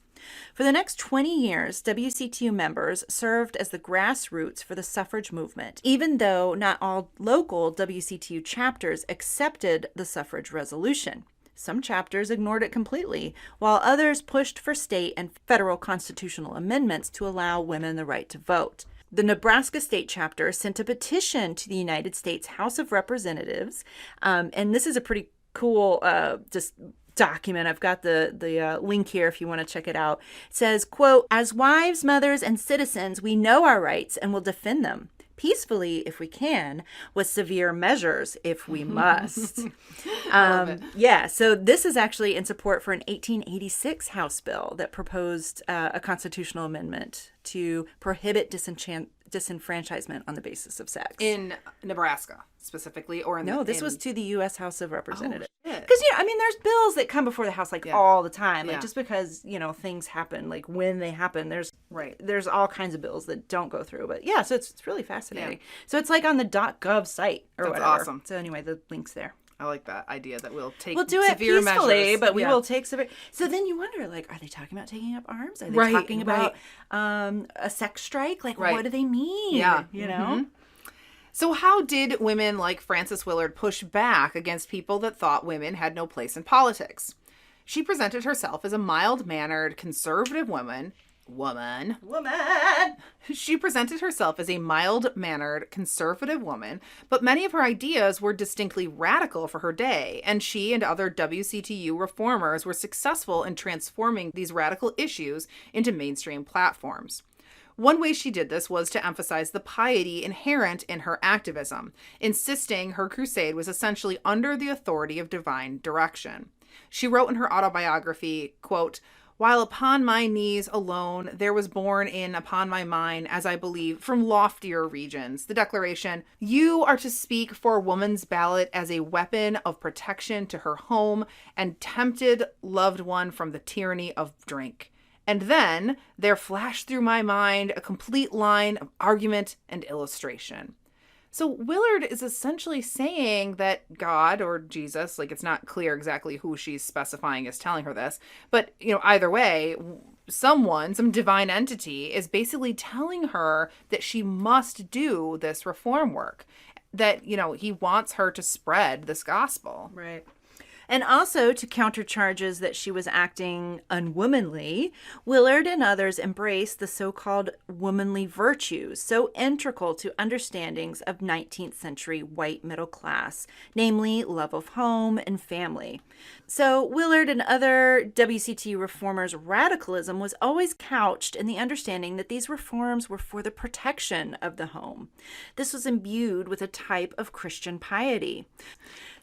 For the next 20 years, WCTU members served as the grassroots for the suffrage movement, even though not all local WCTU chapters accepted the suffrage resolution. Some chapters ignored it completely, while others pushed for state and federal constitutional amendments to allow women the right to vote. The Nebraska state chapter sent a petition to the United States House of Representatives, and this is a pretty cool just document. I've got the link here if you want to check it out. It says, quote, "As wives, mothers, and citizens, we know our rights and will defend them. Peacefully if we can, with severe measures if we must." Yeah, so this is actually in support for an 1886 House bill that proposed a constitutional amendment to prohibit disenfranchisement on the basis of sex. In Nebraska, specifically, or in this was to the U.S. House of Representatives. Because, there's bills that come before the House all the time. Like, Yeah. just because, things happen, like when they happen, there's all kinds of bills that don't go through. But yeah, so it's really fascinating. Yeah. So it's like on the .gov site or That's whatever. awesome. So anyway, the link's there. I like that idea that we'll take We'll do it severe peacefully, measures. but we Yeah. will take severe. So then you wonder, like, are they talking about taking up arms? Are they Right, talking about a sex strike? Like, Right. what do they mean? Yeah. You know? So how did women like Frances Willard push back against people that thought women had no place in politics? She presented herself as a mild-mannered, conservative woman. She presented herself as a mild-mannered, conservative woman, but many of her ideas were distinctly radical for her day, and she and other WCTU reformers were successful in transforming these radical issues into mainstream platforms. One way she did this was to emphasize the piety inherent in her activism, insisting her crusade was essentially under the authority of divine direction. She wrote in her autobiography, quote, "While upon my knees alone there was born in upon my mind, as I believe, from loftier regions, the declaration, 'You are to speak for woman's ballot as a weapon of protection to her home and tempted loved one from the tyranny of drink.' And then there flashed through my mind a complete line of argument and illustration." So Willard is essentially saying that God or Jesus, like, it's not clear exactly who she's specifying as telling her this, but, either way, some divine entity is basically telling her that she must do this reform work, that, he wants her to spread this gospel. Right. And also to counter charges that she was acting unwomanly, Willard and others embraced the so-called womanly virtues, so integral to understandings of 19th century white middle class, namely love of home and family. So Willard and other WCT reformers' radicalism was always couched in the understanding that these reforms were for the protection of the home. This was imbued with a type of Christian piety.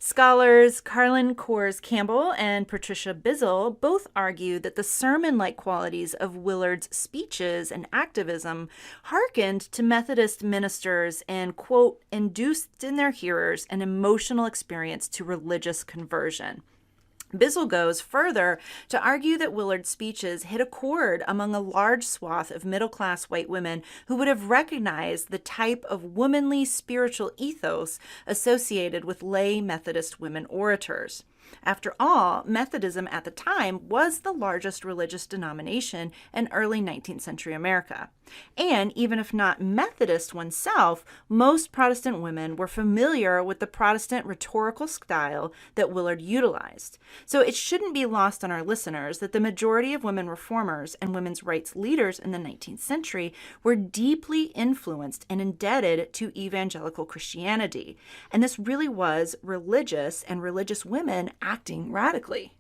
Scholars Carlin Coors Campbell and Patricia Bizzle both argue that the sermon-like qualities of Willard's speeches and activism hearkened to Methodist ministers and, quote, induced in their hearers an emotional experience to religious conversion. Bizzle goes further to argue that Willard's speeches hit a chord among a large swath of middle-class white women who would have recognized the type of womanly spiritual ethos associated with lay Methodist women orators. After all, Methodism at the time was the largest religious denomination in early 19th century America. And even if not Methodist oneself, most Protestant women were familiar with the Protestant rhetorical style that Willard utilized. So it shouldn't be lost on our listeners that the majority of women reformers and women's rights leaders in the 19th century were deeply influenced and indebted to evangelical Christianity. And this really was religious and religious women acting radically.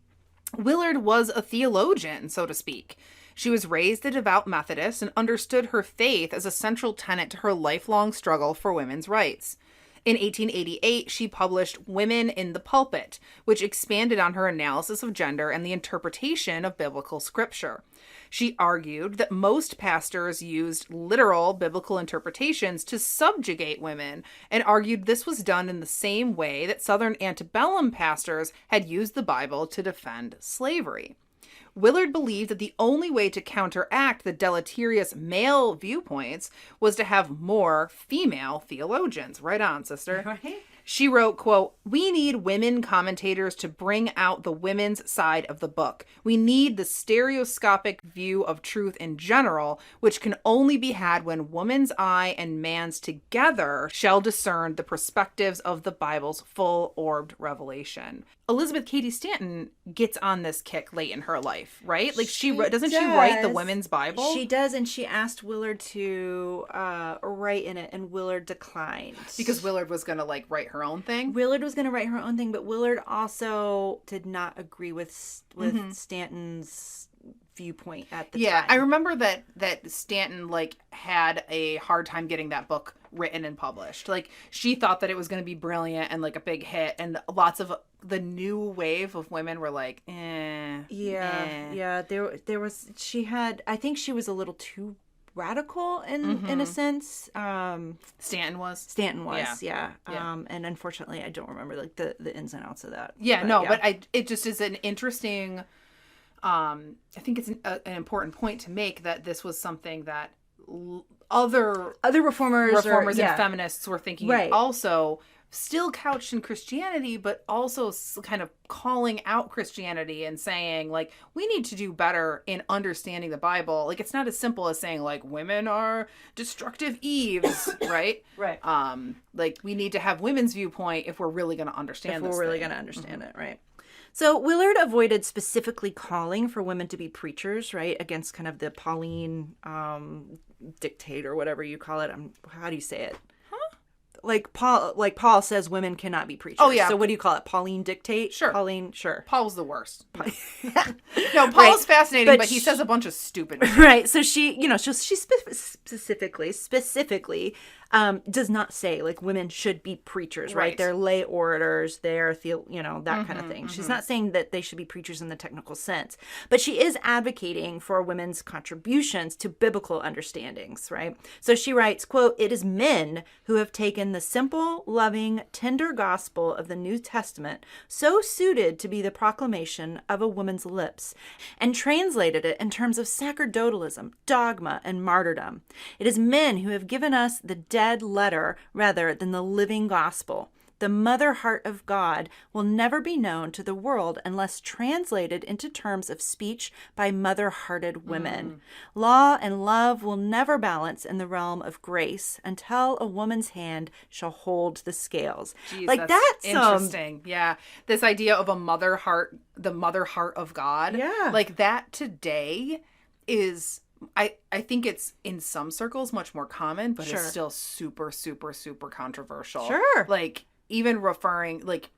Willard was a theologian, so to speak. She was raised a devout Methodist and understood her faith as a central tenet to her lifelong struggle for women's rights. In 1888, she published Women in the Pulpit, which expanded on her analysis of gender and the interpretation of biblical scripture. She argued that most pastors used literal biblical interpretations to subjugate women, and argued this was done in the same way that Southern antebellum pastors had used the Bible to defend slavery. Willard believed that the only way to counteract the deleterious male viewpoints was to have more female theologians. Right on, sister. Right? She wrote, quote, "We need women commentators to bring out the women's side of the book. We need the stereoscopic view of truth in general, which can only be had when woman's eye and man's together shall discern the perspectives of the Bible's full-orbed revelation." Elizabeth Cady Stanton gets on this kick late in her life, right? Like, she write the women's Bible? She does, and she asked Willard to write in it, and Willard declined. Because Willard was going to, like, write her own thing? Willard was going to write her own thing, but Willard also did not agree with Stanton's viewpoint at the time. Yeah, I remember that Stanton, like, had a hard time getting that book written and published. Like, she thought that it was going to be brilliant and, like, a big hit, and lots of the new wave of women were like, Yeah, there was, I think she was a little too radical in a sense. Stanton was, yeah. And unfortunately I don't remember, like, the ins and outs of that. But it just is an interesting, I think it's an important point to make, that this was something that other reformers and feminists were thinking, right, also still couched in Christianity, but also kind of calling out Christianity and saying, like, we need to do better in understanding the Bible. Like, it's not as simple as saying, like, women are destructive Eves, right? Right. Like, we need to have women's viewpoint if we're really going to understand this. If we're really going to understand it, right? So Willard avoided specifically calling for women to be preachers, right, against kind of the Pauline dictate, or whatever you call it. How do you say it? Like Paul says women cannot be preachers. Oh, yeah. So what do you call it? Pauline dictate? Sure. Pauline, sure. Paul's the worst. No, Paul's fascinating, but he says a bunch of stupid shit. Right. So she specifically does not say, like, women should be preachers, right? They're lay orators, they're, that kind of thing. She's not saying that they should be preachers in the technical sense, but she is advocating for women's contributions to biblical understandings, right? So she writes, quote, "It is men who have taken the simple, loving, tender gospel of the New Testament, so suited to be the proclamation of a woman's lips, and translated it in terms of sacerdotalism, dogma, and martyrdom. It is men who have given us the dead letter rather than the living gospel. The mother heart of God will never be known to the world unless translated into terms of speech by mother-hearted women. Law and love will never balance in the realm of grace until a woman's hand shall hold the scales." Jeez, like, that's interesting. Yeah. This idea of a mother heart, the mother heart of God. Yeah. Like, that today is, I think it's in some circles much more common, but it's still super, super, super controversial. Sure. Like, even referring, like,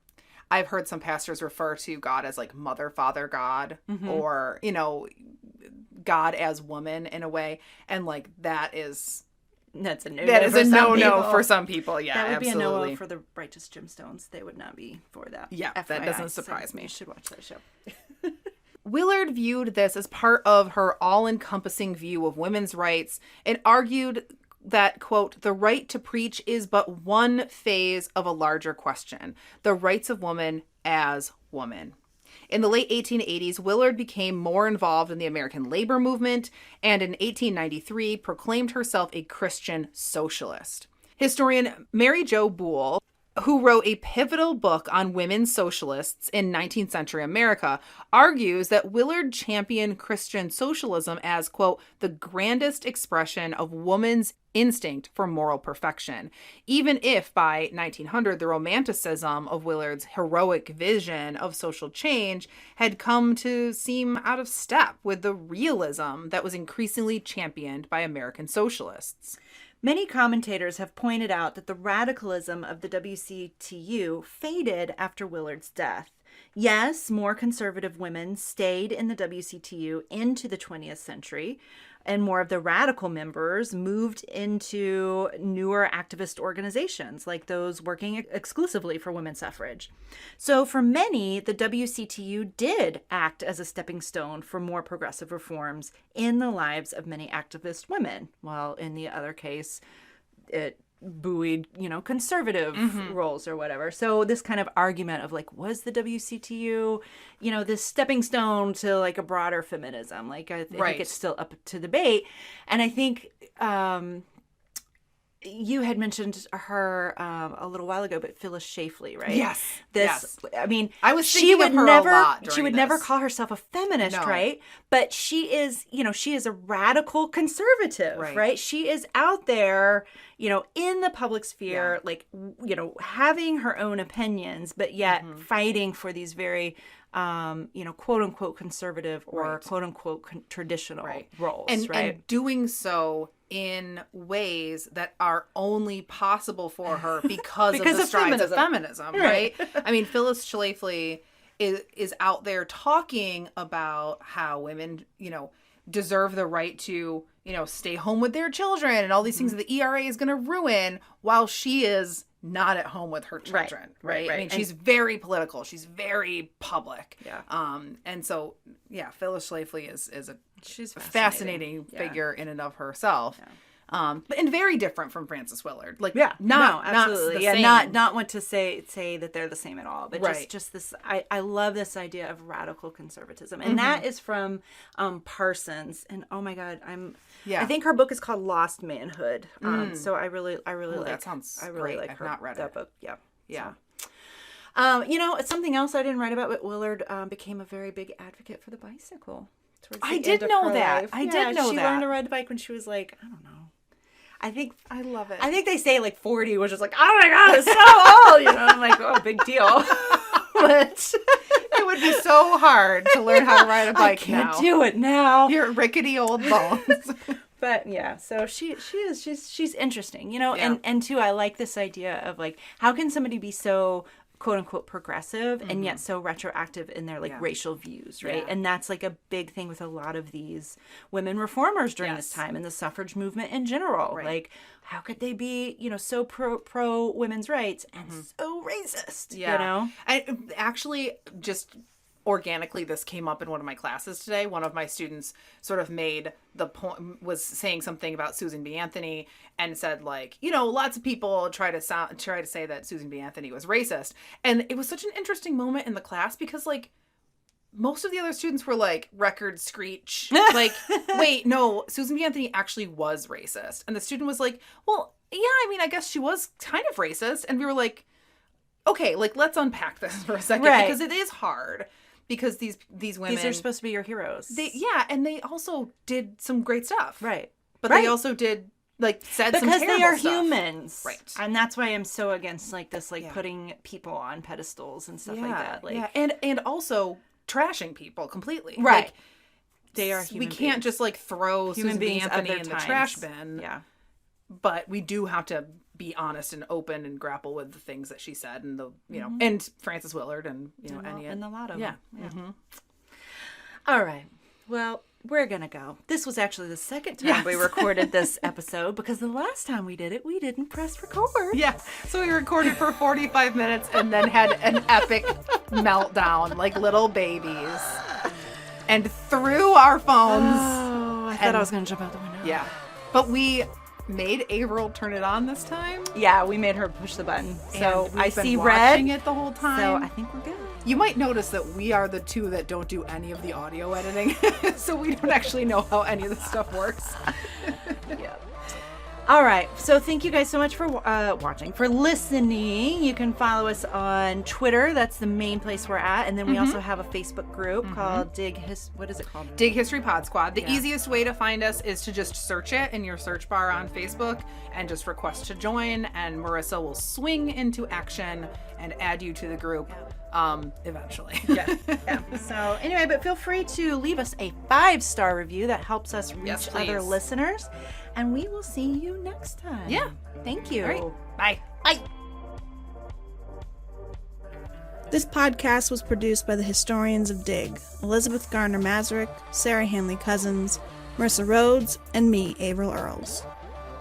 I've heard some pastors refer to God as, like, mother, father, God, or, God as woman in a way. And, like, that's a no-no. That is a no-no for some people. Yeah, that would absolutely. be a no for the Righteous Gemstones. They would not be for that. Yeah, FYI. That doesn't surprise me. You should watch that show. Willard viewed this as part of her all-encompassing view of women's rights and argued that, quote, "the right to preach is but one phase of a larger question, the rights of woman as woman." In the late 1880s, Willard became more involved in the American labor movement, and in 1893 proclaimed herself a Christian socialist. Historian Mary Jo Boole, who wrote a pivotal book on women socialists in 19th century America, argues that Willard championed Christian socialism as, quote, "the grandest expression of woman's instinct for moral perfection," even if by 1900 the romanticism of Willard's heroic vision of social change had come to seem out of step with the realism that was increasingly championed by American socialists. Many commentators have pointed out that the radicalism of the WCTU faded after Willard's death. Yes, more conservative women stayed in the WCTU into the 20th century, and more of the radical members moved into newer activist organizations, like those working exclusively for women's suffrage. So for many, the WCTU did act as a stepping stone for more progressive reforms in the lives of many activist women, while in the other case, it buoyed, conservative roles or whatever. So this kind of argument of, like, was the WCTU, this stepping stone to, like, a broader feminism? Like, I think it's still up to debate. And I think you had mentioned her a little while ago, but Phyllis Schlafly, right? Yes. This, yes. I mean, I was thinking of her a lot she would during never this. call herself a feminist, No. right? But she is, she is a radical conservative, right? She is out there, in the public sphere, like, having her own opinions, but yet fighting for these very, quote unquote conservative or quote unquote traditional roles, and doing so in ways that are only possible for her because of the strides of feminism, right? I mean, Phyllis Schlafly is out there talking about how women, deserve the right to, stay home with their children and all these things that the ERA is going to ruin, while she is not at home with her children, right? I mean, she's very political. She's very public. Yeah. And so, Phyllis Schlafly is she's a fascinating figure in and of herself. Yeah. And very different from Frances Willard. Like, absolutely. Not want to say that they're the same at all, but just this, I love this idea of radical conservatism. And that is from Parsons. And oh my God, I think her book is called Lost Manhood. So I really like that sounds great. I've not read that it. book. Yeah. Yeah. So. It's something else I didn't write about, but Willard became a very big advocate for the bicycle. I did know that. I did know that. She learned to ride the bike when she was like, I don't know. I love it. I think they say like 40, which is like, oh my God, it's so old. I'm like, oh, big deal. But it would be so hard to learn how to ride a bike now. I can't do it now. Your rickety old bones. But yeah, so she's interesting, and too, I like this idea of like, how can somebody be so quote unquote progressive and yet so retroactive in their racial views, right? And that's like a big thing with a lot of these women reformers during this time and the suffrage movement in general. Like, how could they be, so pro women's rights and so racist? I actually just organically, this came up in one of my classes today. One of my students sort of made the point, was saying something about Susan B. Anthony and said, like, lots of people try to say that Susan B. Anthony was racist. And it was such an interesting moment in the class because, like, most of the other students were like, record screech. Like, wait, no, Susan B. Anthony actually was racist. And the student was like, well, yeah, I mean, I guess she was kind of racist. And we were like, okay, like, let's unpack this for a second. Because it is hard. Because these women, these are supposed to be your heroes. And they also did some great stuff. Right. But they also did, like, said some terrible stuff. Because they are humans. Right. And that's why I'm so against, like, this, like, putting people on pedestals and stuff like that. Like, and also trashing people completely. Right. Like, they are human beings. We can't just, like, throw Susan B. Anthony in the trash bin. Yeah. But we do have to be honest and open and grapple with the things that she said and the, and Frances Willard and, and a lot of them. Yeah. Mm-hmm. All right. Well, we're going to go. This was actually the second time we recorded this episode because the last time we did it, we didn't press record. Yeah. So we recorded for 45 minutes and then had an epic meltdown like little babies and threw our phones. Oh, I thought I was going to jump out the window. Yeah. But we made Averill turn it on this time. Yeah, we made her push the button. So I see red. Watching it the whole time. So I think we're good. You might notice that we are the two that don't do any of the audio editing, so we don't actually know how any of this stuff works. Yeah. All right. So thank you guys so much for watching, for listening. You can follow us on Twitter. That's the main place we're at. And then we also have a Facebook group called what is it called? Dig History Pod Squad. The easiest way to find us is to just search it in your search bar on Facebook and just request to join. And Marissa will swing into action and add you to the group eventually. Yeah. So anyway, but feel free to leave us a 5-star review. That helps us reach other listeners. And we will see you next time. Yeah. Thank you. All right. Bye. Bye. This podcast was produced by the historians of Dig, Elizabeth Garner Mazurek, Sarah Hanley Cousins, Marissa Rhodes, and me, Averill Earls.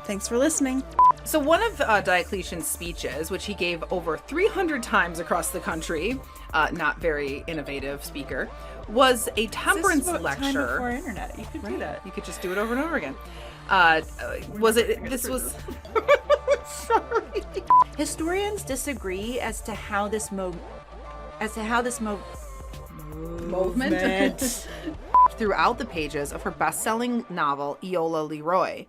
Thanks for listening. So one of Diocletian's speeches, which he gave over 300 times across the country, not very innovative speaker, was a temperance lecture. Time before internet. You could do that. You could just do it over and over again. Sorry. Historians disagree as to how this movement throughout the pages of her best-selling novel Eola Leroy.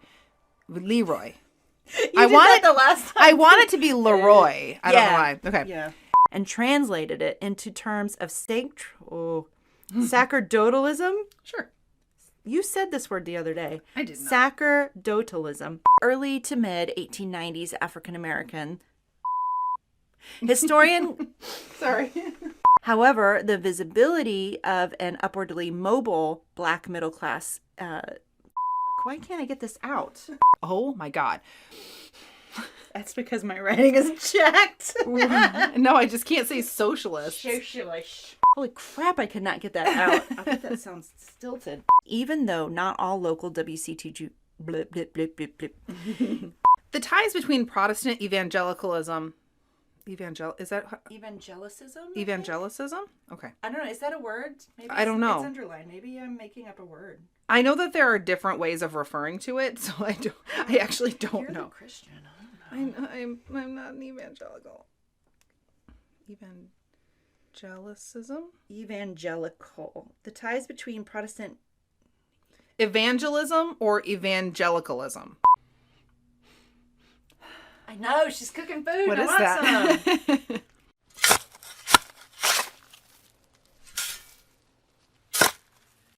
I want it the last time. I want it to be Leroy. I don't know why. Okay. Yeah. And translated it into terms of sacerdotalism. Sure. You said this word the other day. I did not. Sacerdotalism. Early to mid 1890s African American historian. Sorry. However, the visibility of an upwardly mobile black middle class. Why can't I get this out? Oh my God. That's because my writing is checked. No, I just can't say socialist. Socialist. Holy crap, I could not get that out. I think that sounds stilted. Even though not all local WCTG... Blip, blip, blip, blip, blip. The ties between Protestant evangelicalism... Is that... Evangelicism? Evangelicism? Okay. I don't know. Is that a word? Maybe I don't know. It's underlined. Maybe I'm making up a word. I know that there are different ways of referring to it, so I actually don't You're know. the Christian. I don't know. I'm not an evangelical. Evangelicism? Evangelical. The ties between Protestant... Evangelism or evangelicalism? I know. She's cooking food. What I is want that? some.